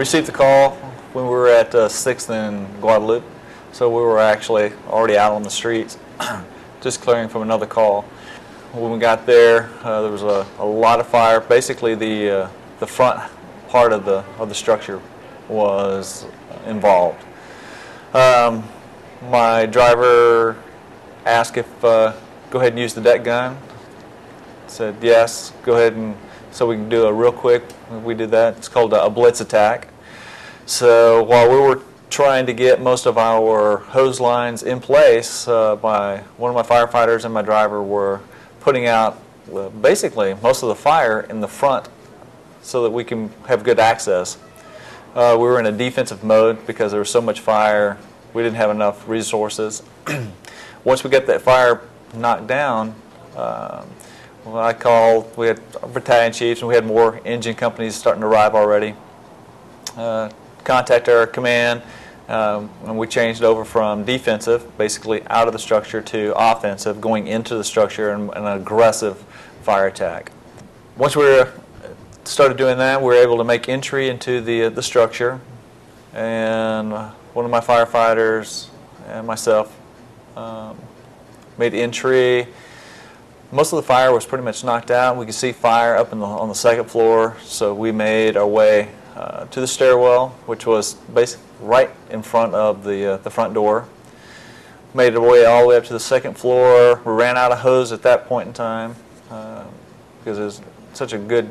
received the call when we were at 6th and Guadalupe, so we were actually already out on the streets, just clearing from another call. When we got there, there was a lot of fire. Basically, the front part of the structure was involved. My driver asked if go ahead and use the deck gun. Said yes, go ahead, and so we can do a real quick. We did that. It's called a blitz attack. So while we were trying to get most of our hose lines in place, one of my firefighters and my driver were putting out basically most of the fire in the front so that we can have good access. We were in a defensive mode because there was so much fire. We didn't have enough resources. Once we got that fire knocked down, we had battalion chiefs, and we had more engine companies starting to arrive already. Contacted our command, and we changed over from defensive, basically out of the structure, to offensive, going into the structure and an aggressive fire attack. Once we started doing that, we were able to make entry into the structure, and one of my firefighters and myself made entry. Most of the fire was pretty much knocked out. We could see fire up on the second floor, so we made our way to the stairwell, which was basically right in front of the front door. Made our way all the way up to the second floor. We ran out of hose at that point in time because it was such a good,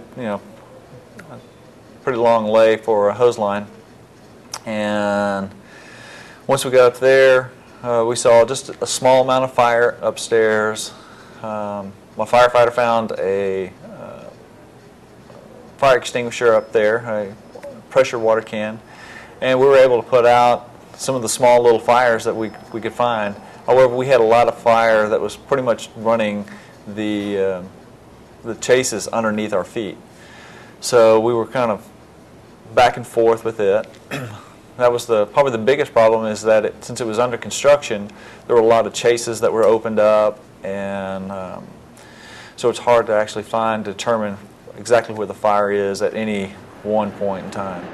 pretty long lay for a hose line. And once we got up there, we saw just a small amount of fire upstairs. My firefighter found a fire extinguisher up there, a pressure water can, and we were able to put out some of the small little fires that we could find. However, we had a lot of fire that was pretty much running the chases underneath our feet. So we were kind of back and forth with it. That was probably the biggest problem, is that since it was under construction, there were a lot of chases that were opened up, and so it's hard to actually determine exactly where the fire is at any one point in time.